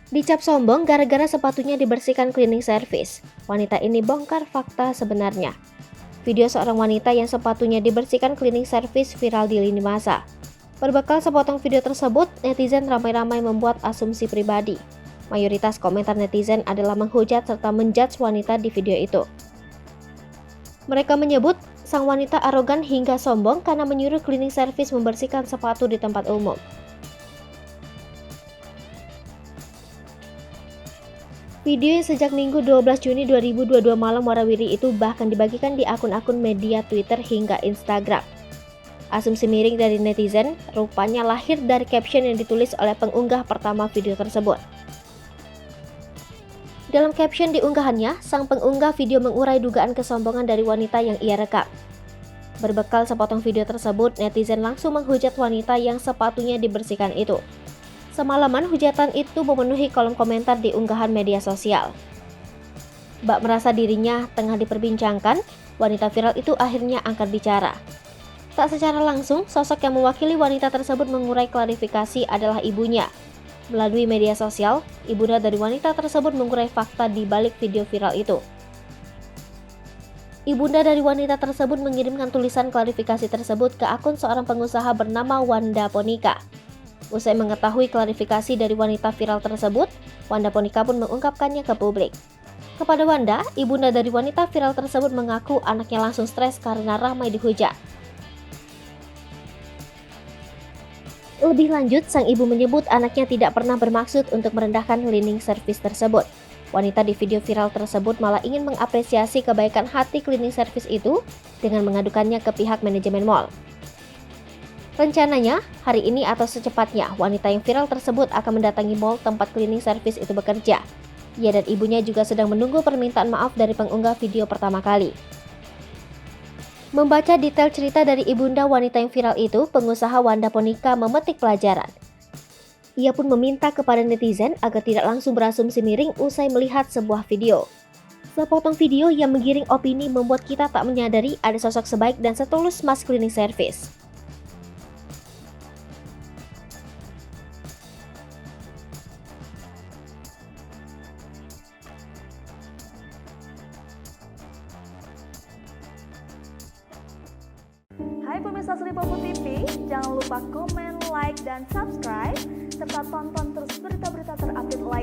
Dicap sombong gara-gara sepatunya dibersihkan cleaning service. Wanita ini bongkar fakta sebenarnya. Video seorang wanita yang sepatunya dibersihkan cleaning service viral di lini masa. Berbekal sepotong video tersebut, netizen ramai-ramai membuat asumsi pribadi. Mayoritas komentar netizen adalah menghujat serta menjudge wanita di video itu. Mereka menyebut sang wanita arogan hingga sombong karena menyuruh cleaning service membersihkan sepatu di tempat umum. Video yang sejak Minggu 12 Juni 2022 malam warawiri itu bahkan dibagikan di akun-akun media Twitter hingga Instagram. Asumsi miring dari netizen rupanya lahir dari caption yang ditulis oleh pengunggah pertama video tersebut. Dalam caption di unggahannya, sang pengunggah video mengurai dugaan kesombongan dari wanita yang ia rekam. Berbekal sepotong video tersebut, netizen langsung menghujat wanita yang sepatunya dibersihkan itu. Semalaman hujatan itu memenuhi kolom komentar di unggahan media sosial. Bak merasa dirinya tengah diperbincangkan, wanita viral itu akhirnya angkat bicara. Tak secara langsung, sosok yang mewakili wanita tersebut mengurai klarifikasi adalah ibunya. Melalui media sosial, ibunda dari wanita tersebut mengurai fakta di balik video viral itu. Ibunda dari wanita tersebut mengirimkan tulisan klarifikasi tersebut ke akun seorang pengusaha bernama Wanda Ponika. Usai mengetahui klarifikasi dari wanita viral tersebut, Wanda Ponika pun mengungkapkannya ke publik. Kepada Wanda, ibunda dari wanita viral tersebut mengaku anaknya langsung stres karena ramai dihujat. Lebih lanjut, sang ibu menyebut anaknya tidak pernah bermaksud untuk merendahkan cleaning service tersebut. Wanita di video viral tersebut malah ingin mengapresiasi kebaikan hati cleaning service itu dengan mengadukannya ke pihak manajemen mall. Rencananya, hari ini atau secepatnya, wanita yang viral tersebut akan mendatangi mall tempat cleaning service itu bekerja. Ia dan ibunya juga sedang menunggu permintaan maaf dari pengunggah video pertama kali. Membaca detail cerita dari ibunda wanita yang viral itu, pengusaha Wanda Ponika memetik pelajaran. Ia pun meminta kepada netizen agar tidak langsung berasumsi miring usai melihat sebuah video. Sepotong video yang menggiring opini membuat kita tak menyadari ada sosok sebaik dan setulus Mas Cleaning Service. Hai pemirsa Sri Popo TV, jangan lupa komen, like, dan subscribe, serta tonton terus berita-berita terupdate lainnya.